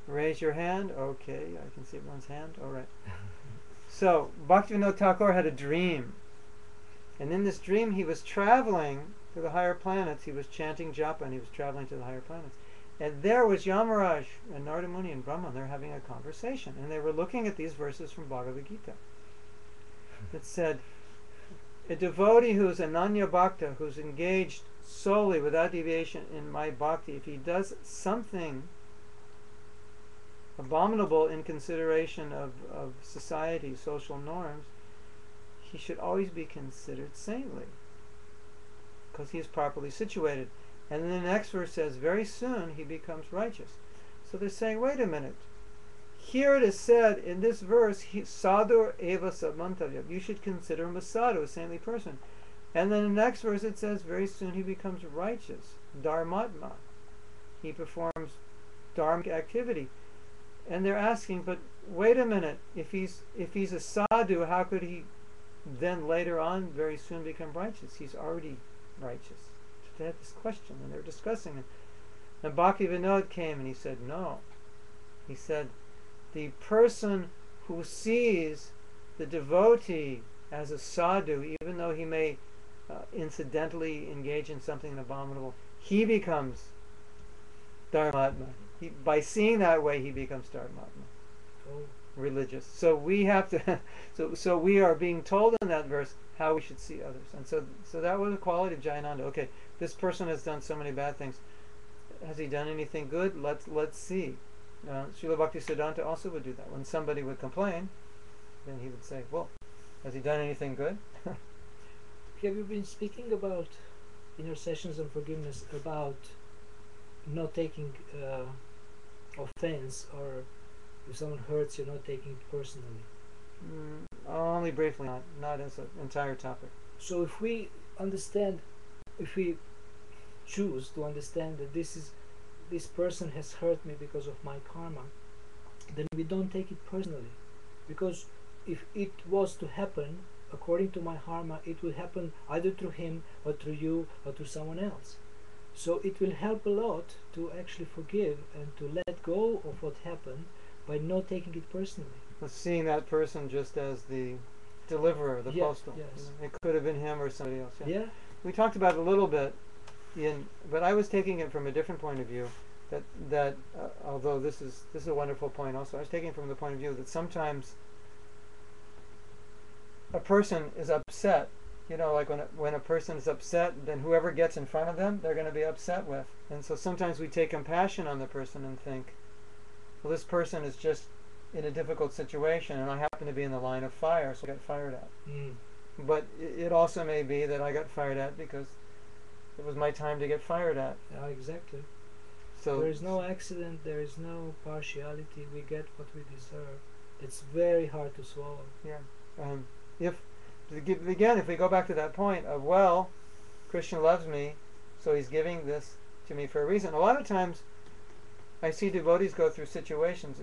Raise your hand. Okay, I can see everyone's hand. All right. So, Bhaktivinoda Thakur had a dream. And in this dream, he was traveling to the higher planets. He was chanting japa, and he was traveling to the higher planets. And there was Yamaraj and Narada Muni and Brahma. They're having a conversation. And they were looking at these verses from Bhagavad Gita. It said, a devotee who's ananya bhakta, who's engaged solely without deviation in my bhakti, if he does something abominable in consideration of society, social norms, he should always be considered saintly because he is properly situated. And then the next verse says, very soon he becomes righteous. So they're saying, wait a minute. Here it is said in this verse, sadhu eva samantavya. You should consider him a sadhu, a saintly person. And then the next verse it says, very soon he becomes righteous, dharmatma. He performs dharmic activity. And they're asking, but wait a minute, if he's a sadhu, how could he then later on very soon become righteous? He's already righteous. So they had this question, and they're discussing it. And Bhaktivinoda came and he said, no. He said, the person who sees the devotee as a sadhu, even though he may incidentally engage in something abominable, he becomes dharmatma. By seeing that way, he becomes dharmatma, religious. So we have to. So we are being told in that verse how we should see others, and so that was the quality of Jayananda. Okay, this person has done so many bad things. Has he done anything good? Let's see. Srila Bhaktisiddhanta also would do that. When somebody would complain, then he would say, well, has he done anything good? Have you been speaking about, in your sessions on forgiveness, about not taking offense, or if someone hurts you, not taking it personally? Only briefly, not as an entire topic. So if we choose to understand that this person has hurt me because of my karma, then we don't take it personally, because if it was to happen according to my karma, it will happen either through him or through you or through someone else. So it will help a lot to actually forgive and to let go of what happened by not taking it personally. Seeing that person just as the deliverer, the postal. Yes. It could have been him or somebody else. Yeah. We talked about it a little bit, but I was taking it from a different point of view. That although this is a wonderful point also, I was taking it from the point of view that sometimes a person is upset. Like when a person is upset, then whoever gets in front of them, they're going to be upset with. And so sometimes we take compassion on the person and think, well, this person is just in a difficult situation, and I happen to be in the line of fire, so I got fired at. But it also may be that I got fired at because it was my time to get fired at. Yeah, exactly. So there is no accident, there is no partiality, we get what we deserve. It's very hard to swallow. Yeah. If we go back to that point of, well, Krishna loves me, So he's giving this to me for a reason. A lot of times I see devotees go through situations,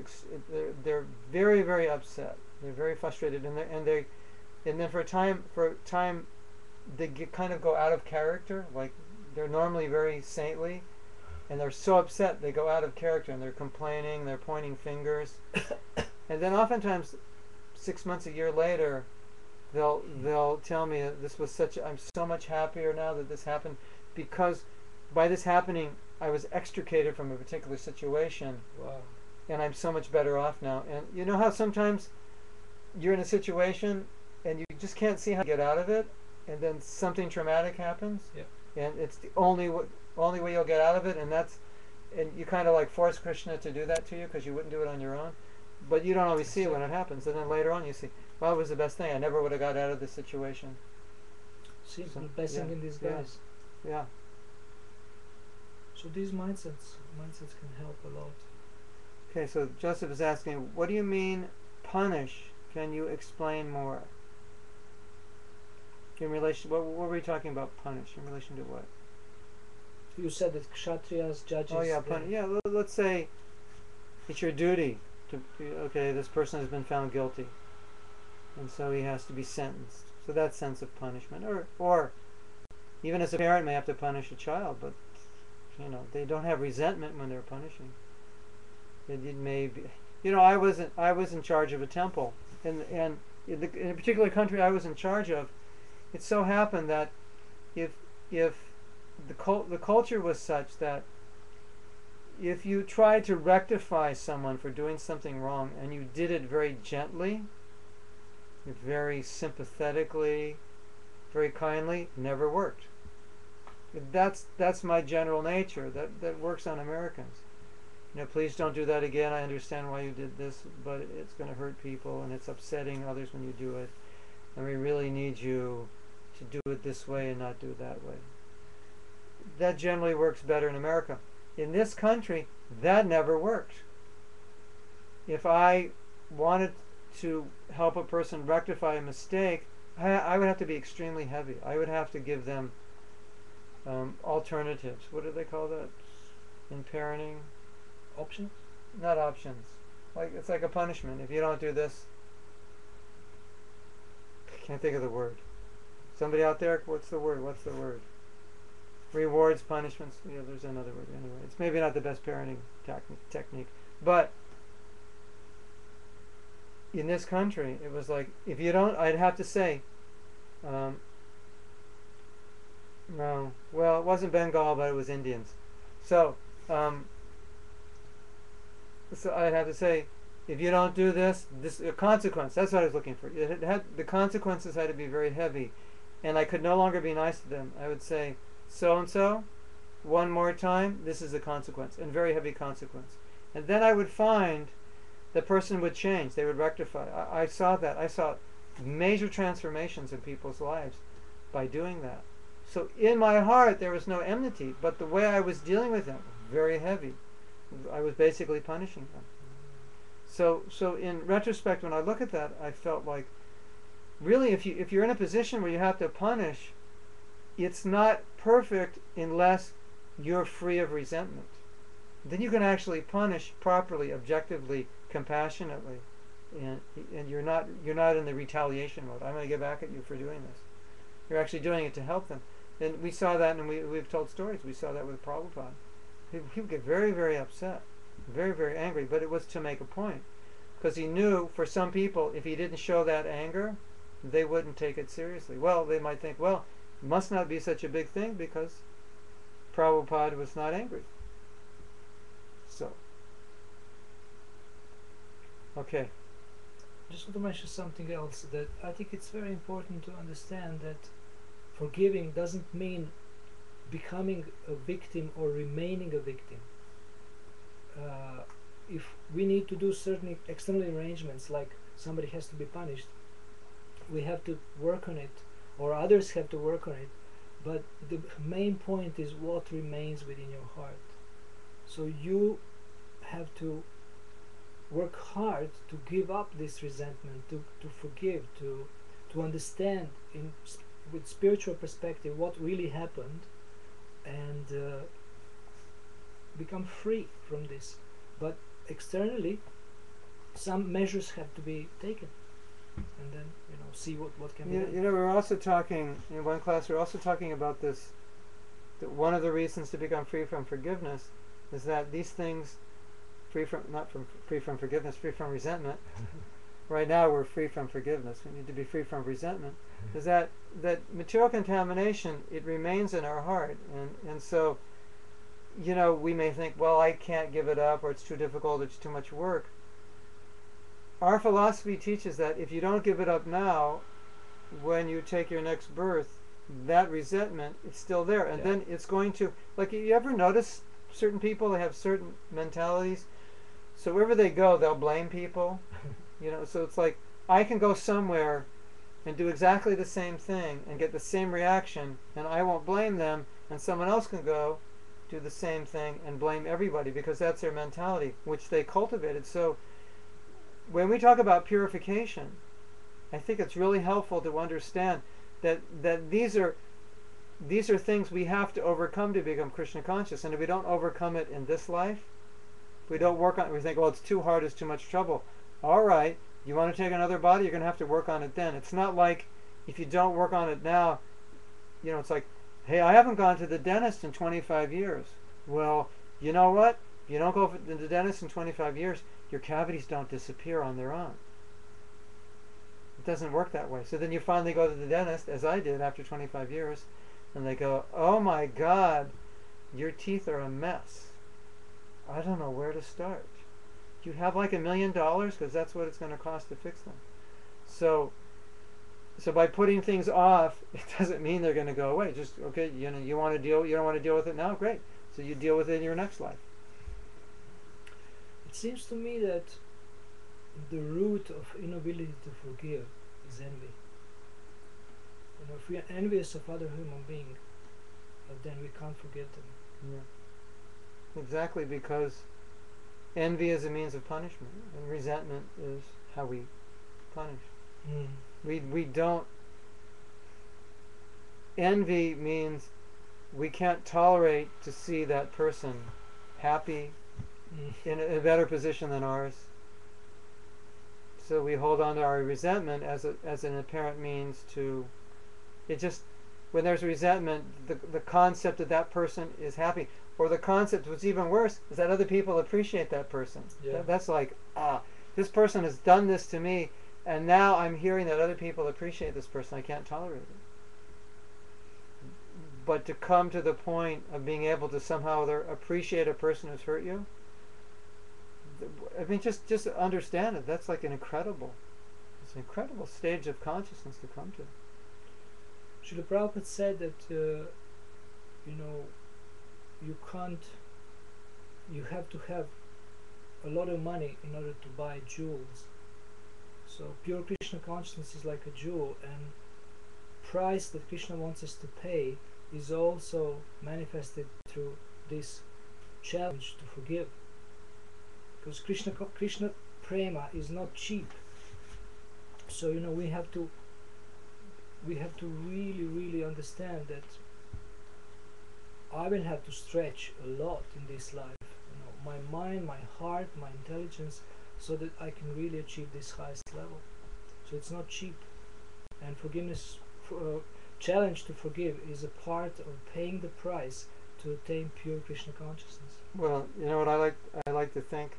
they're very, very upset. They're very frustrated, and then for a time they kind of go out of character. Like they're normally very saintly, and they're so upset they go out of character, and they're complaining, they're pointing fingers, and then oftentimes 6 months, a year later, they'll tell me this was I'm so much happier now that this happened, because by this happening I was extricated from a particular situation. Wow. And I'm so much better off now. And you know how sometimes you're in a situation and you just can't see how to get out of it, and then something traumatic happens, and it's the only way you'll get out of it, and you kind of like force Krishna to do that to you because you wouldn't do it on your own, but you don't always see it when it happens, and then later on you see, well, it was the best thing. I never would have got out of this situation. Simple blessing in disguise. Yeah. So these mindsets can help a lot. Okay, so Joseph is asking, what do you mean punish? Can you explain more? In relation, what were we talking about? Punish in relation to what? You said that kshatriyas, judges. Oh yeah, punish. Yeah, let's say it's your duty to. Okay, this person has been found guilty, and so he has to be sentenced. So that sense of punishment, or even as a parent may have to punish a child, but they don't have resentment when they're punishing. It may be, I was in charge of a temple, and in a particular country I was in charge of. It so happened that if the culture was such that if you tried to rectify someone for doing something wrong and you did it very gently, very sympathetically, very kindly, never worked. That's my general nature. That works on Americans. Please don't do that again. I understand why you did this, but it's going to hurt people and it's upsetting others when you do it. And we really need you to do it this way and not do it that way. That generally works better in America. In this country, that never worked. If I wanted to help a person rectify a mistake, I would have to be extremely heavy. I would have to give them alternatives. What do they call that in parenting? Options? Not options. It's like a punishment. If you don't do this, I can't think of the word. Somebody out there, what's the word? Rewards, punishments. Yeah, there's another word. Anyway, it's maybe not the best parenting technique, but in this country, it was like, if you don't, I'd have to say, no, well, it wasn't Bengal, but it was Indians. So I'd have to say, if you don't do this, a consequence. That's what I was looking for. The consequences had to be very heavy, and I could no longer be nice to them. I would say, so and so, one more time, this is the consequence, and very heavy consequence. And then I would find the person would change. They would rectify. I saw that. I saw major transformations in people's lives by doing that. So in my heart, there was no enmity, but the way I was dealing with them, very heavy. I was basically punishing them. So in retrospect, when I look at that, I felt like, really, if you're in a position where you have to punish, it's not perfect unless you're free of resentment. Then you can actually punish properly, objectively, compassionately, and you're not in the retaliation mode. I'm going to get back at you for doing this. You're actually doing it to help them. And we saw that, and we've told stories. We saw that with Prabhupada. He would get very, very upset, very, very angry, but it was to make a point. Because he knew for some people, if he didn't show that anger, they wouldn't take it seriously. Well, they might think, well, it must not be such a big thing because Prabhupada was not angry. So, okay. Just want to mention something else, that I think it's very important to understand that forgiving doesn't mean becoming a victim or remaining a victim. If we need to do certain external arrangements, like somebody has to be punished, we have to work on it, or others have to work on it, but the main point is what remains within your heart. So you have to work hard to give up this resentment, to forgive, to understand with spiritual perspective what really happened, and become free from this. But externally, some measures have to be taken, and then see what can be done. We were also talking in one class. We were also talking about this. That one of the reasons to become free from forgiveness is that these things, free from forgiveness, free from resentment. Right now we're free from forgiveness. We need to be free from resentment. Is that material contamination? It remains in our heart, and so, we may think, well, I can't give it up, or it's too difficult, it's too much work. Our philosophy teaches that if you don't give it up now, when you take your next birth, that resentment is still there, and then it's going to, like, you ever notice certain people, they have certain mentalities, so wherever they go, they'll blame people. So it's like, I can go somewhere and do exactly the same thing and get the same reaction, and I won't blame them, and someone else can go do the same thing and blame everybody, because that's their mentality, which they cultivated. So when we talk about purification, I think it's really helpful to understand that these are things we have to overcome to become Krishna conscious, and if we don't overcome it in this life, we don't work on it, we think, well, it's too hard, it's too much trouble. All right, you want to take another body, you're going to have to work on it then. It's not like if you don't work on it now, it's like, hey, I haven't gone to the dentist in 25 years. Well, you know what? If you don't go to the dentist in 25 years, your cavities don't disappear on their own. It doesn't work that way. So then you finally go to the dentist, as I did after 25 years, and they go, oh my God, your teeth are a mess. I don't know where to start. Do you have like $1 million? Because that's what it's going to cost to fix them. So by putting things off, it doesn't mean they're going to go away. Just, okay, you don't want to deal with it now? Great. So you deal with it in your next life. It seems to me that the root of inability to forgive is envy. If we are envious of other human beings, then we can't forgive them. Yeah. Exactly, because envy is a means of punishment, and resentment is how we punish. We don't. Envy means we can't tolerate to see that person happy, in a better position than ours. So we hold on to our resentment as an apparent means to. It just, when there's resentment, the concept that that person is happy, or the concept, what's even worse, is that other people appreciate that person. Yeah. That's like, this person has done this to me, and now I'm hearing that other people appreciate this person. I can't tolerate it. But to come to the point of being able to somehow appreciate a person who's hurt you, I mean, just understand it. That's like it's an incredible stage of consciousness to come to. Srila Prabhupada said that you have to have a lot of money in order to buy jewels. So pure Krishna consciousness is like a jewel, and price that Krishna wants us to pay is also manifested through this challenge to forgive. Because Krishna prema is not cheap. So we have to really understand that I will have to stretch a lot in this life, my mind, my heart, my intelligence, so that I can really achieve this highest level. So it's not cheap, and forgiveness, challenge to forgive, is a part of paying the price to attain pure Krishna consciousness. Well, you know what I like to think,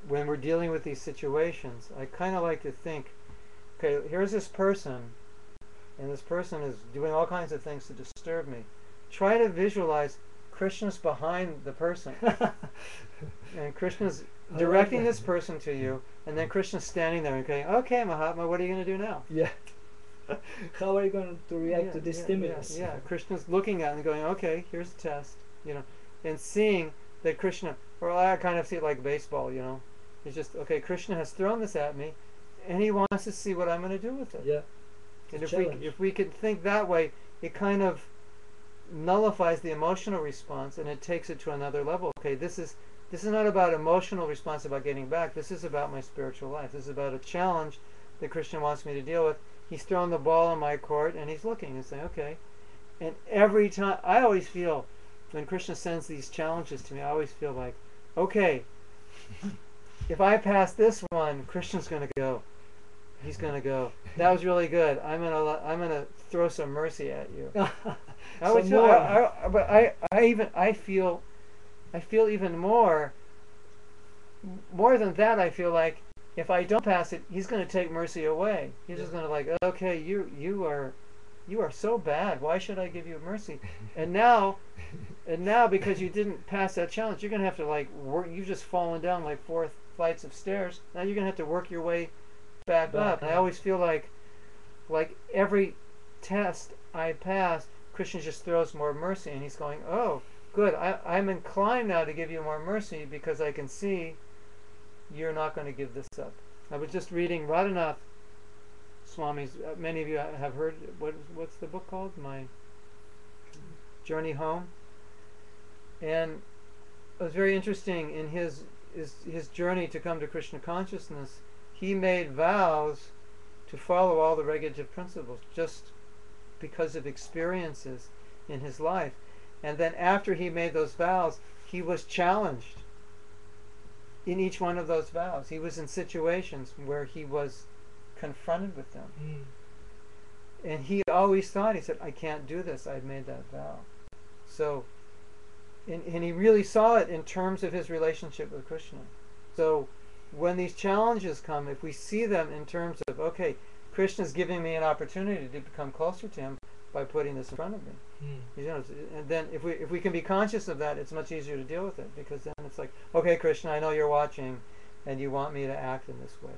when we're dealing with these situations, I kind of like to think, okay, here's this person, and this person is doing all kinds of things to disturb me. Try to visualize Krishna's behind the person. And Krishna's directing this person to you, and then Krishna's standing there and going, okay, Mahatma, what are you going to do now? Yeah. How are you going to react to this stimulus? Yeah, Krishna's looking at it and going, okay, here's the test, and seeing that Krishna, or I kind of see it like baseball, It's just, okay, Krishna has thrown this at me, and he wants to see what I'm going to do with it. Yeah. And if we can think that way, it kind of nullifies the emotional response, and it takes it to another level. Okay, this is not about emotional response about getting back. This is about my spiritual life. This is about a challenge that Krishna wants me to deal with. He's thrown the ball in my court, and he's looking and saying, okay, And every time, I always feel, when Krishna sends these challenges to me, I always feel like, okay, if I pass this one, Krishna's going to go. He's going to go, that was really good. I'm gonna throw some mercy at you. I Some would feel, more. but I feel even more than that. I feel like if I don't pass it, he's going to take mercy away. He's just going to like, okay, you are so bad. Why should I give you mercy? And now because you didn't pass that challenge, you're going to have to like work. You've just fallen down like 4 flights of stairs. Now you're going to have to work your way back up. And I always feel like every test I pass, Krishna just throws more mercy, and he's going, oh, good. I'm inclined now to give you more mercy because I can see you're not going to give this up. I was just reading Radhanath Swami's. Many of you have heard. What's the book called? My Journey Home. And it was very interesting in his journey to come to Krishna consciousness. He made vows to follow all the regulative principles just because of experiences in his life. And then after he made those vows, he was challenged in each one of those vows. He was in situations where he was confronted with them. And he always thought, he said, I can't do this. I've made that vow. So, and he really saw it in terms of his relationship with Krishna. So when these challenges come, if we see them in terms of, okay, Krishna's giving me an opportunity to become closer to him by putting this in front of me. You know, and then if we can be conscious of that, it's much easier to deal with it, because then it's like, okay, Krishna, I know you're watching and you want me to act in this way.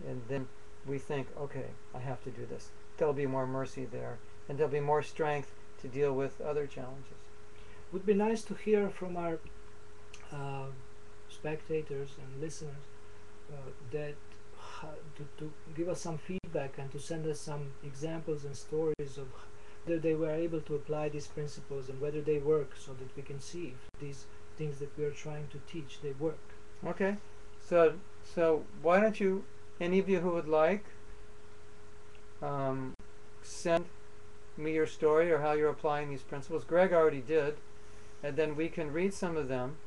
And then we think, okay, I have to do this. There'll be more mercy there, and there'll be more strength to deal with other challenges. Would be nice to hear from our spectators and listeners that to give us some feedback and to send us some examples and stories of whether they were able to apply these principles and whether they work, so that we can see if these things that we are trying to teach, they work. Okay, so why don't you, any of you who would like, send me your story or how you're applying these principles. Greg already did, and then we can read some of them.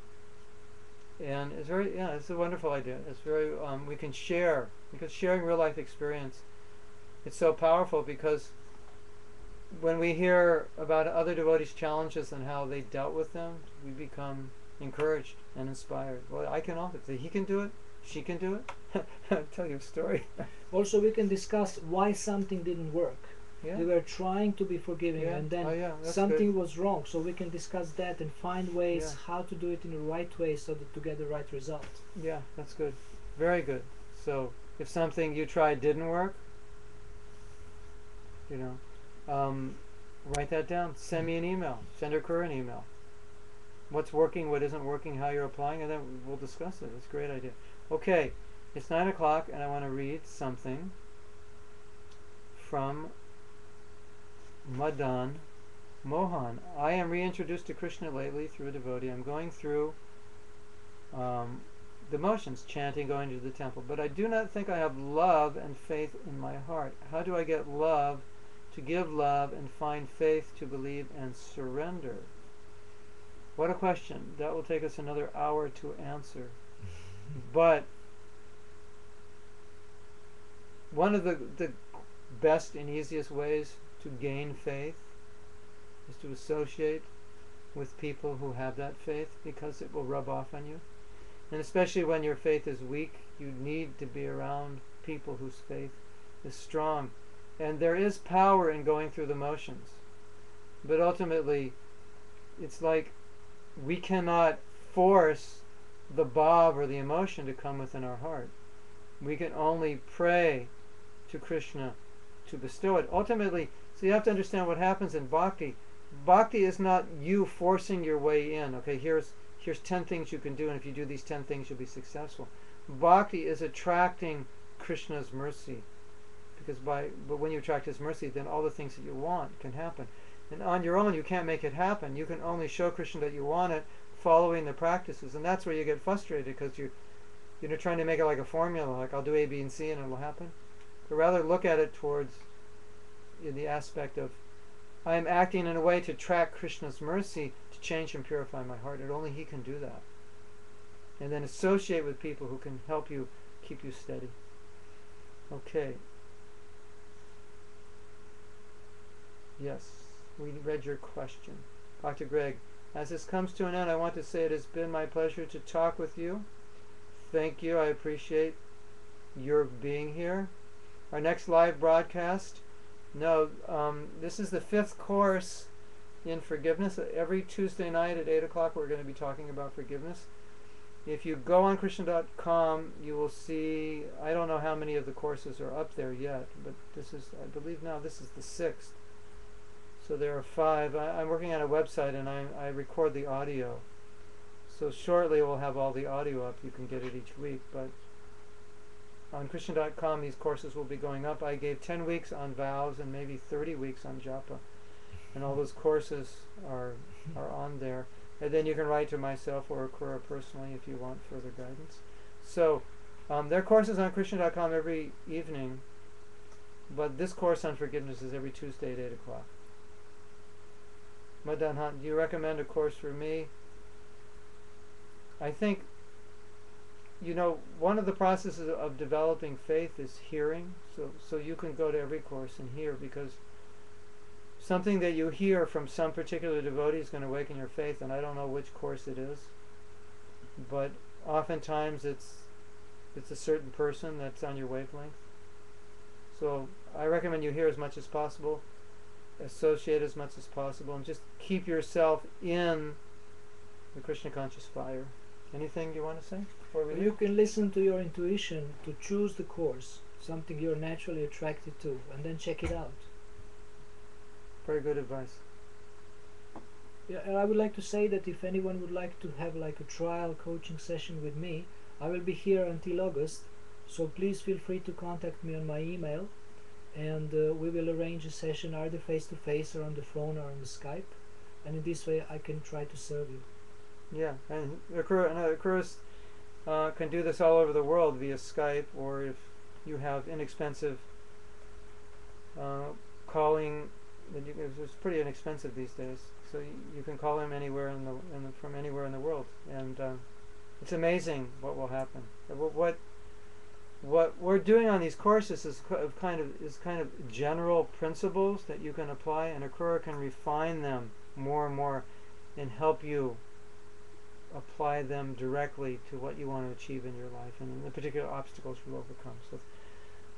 And it's very, it's a wonderful idea. It's very, we can share, because sharing real life experience, it's so powerful, because when we hear about other devotees' challenges and how they dealt with them, we become encouraged and inspired. Well, I can also say, he can do it, she can do it. I'll tell you a story. Also, we can discuss why something didn't work. Yeah. We were trying to be forgiving, and then something was wrong. So we can discuss that and find ways how to do it in the right way, so that to get the right result. Yeah, that's good. Very good. So if something you tried didn't work, write that down. Send me an email. Send her an email. What's working, what isn't working, how you're applying, and then we'll discuss it. It's a great idea. Okay, it's 9 o'clock, and I want to read something from Madan Mohan. I am reintroduced to Krishna lately through a devotee. I'm going through the motions, chanting, going to the temple, but I do not think I have love and faith in my heart. How do I get love to give love and find faith to believe and surrender? What a question. That will take us another hour to answer. But one of the best and easiest ways to gain faith is to associate with people who have that faith, because it will rub off on you. And especially when your faith is weak, you need to be around people whose faith is strong. And there is power in going through the motions. But ultimately, it's like we cannot force the bhav or the emotion to come within our heart. We can only pray to Krishna to bestow it. Ultimately, so you have to understand what happens in bhakti. Bhakti is not you forcing your way in. Okay, here's 10 things you can do, and if you do these 10 things, you'll be successful. Bhakti is attracting Krishna's mercy, but when you attract his mercy, then all the things that you want can happen. And on your own, you can't make it happen. You can only show Krishna that you want it, following the practices, and that's where you get frustrated, because you're trying to make it like a formula, like I'll do A, B, and C, and it will happen. But rather look at it towards in the aspect of I am acting in a way to track Krishna's mercy to change and purify my heart, and only He can do that. And then associate with people who can help you, keep you steady. Okay. Yes, we read your question. Dr. Greg, as this comes to an end, I want to say it has been my pleasure to talk with you. Thank you. I appreciate your being here. Our next live broadcast, this is the 5th course in forgiveness. Every Tuesday night at 8 o'clock we're going to be talking about forgiveness. If you go on Krishna.com, you will see, I don't know how many of the courses are up there yet, but this is, I believe now, this is the 6th. So there are 5. I'm working on a website and I record the audio. So shortly we'll have all the audio up. You can get it each week. But on Krishna.com these courses will be going up. I gave 10 weeks on vows and maybe 30 weeks on japa. And all those courses are on there. And then you can write to myself or Akura personally if you want further guidance. So there are courses on Krishna.com every evening. But this course on forgiveness is every Tuesday at 8 o'clock. Madanhan, do you recommend a course for me? I think, one of the processes of developing faith is hearing. So you can go to every course and hear, because something that you hear from some particular devotee is going to awaken your faith, and I don't know which course it is. But oftentimes it's a certain person that's on your wavelength. So I recommend you hear as much as possible. Associate as much as possible, and just keep yourself in the Krishna conscious fire. Anything you want to say before we leave? You can listen to your intuition to choose the course, something you're naturally attracted to, and then check it out. Very good advice. Yeah, and I would like to say that if anyone would like to have like a trial coaching session with me, I will be here until August, so please feel free to contact me on my email, and we will arrange a session either face-to-face or on the phone or on the Skype, and in this way I can try to serve you. Yeah, and Akuras can do this all over the world via Skype, or if you have inexpensive calling, it's pretty inexpensive these days, so you can call him anywhere from anywhere in the world, and it's amazing what will happen. What we're doing on these courses is kind of general principles that you can apply, and Akura can refine them more and more and help you apply them directly to what you want to achieve in your life and the particular obstacles you overcome. So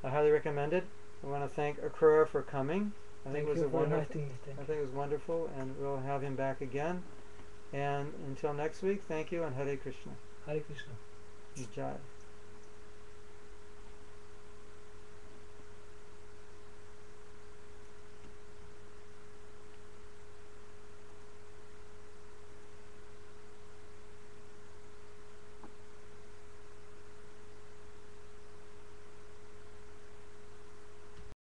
I highly recommend it. I want to thank Akura for coming. I think it was wonderful, and we'll have him back again. And until next week, thank you, and Hare Krishna. Hare Krishna. Jai.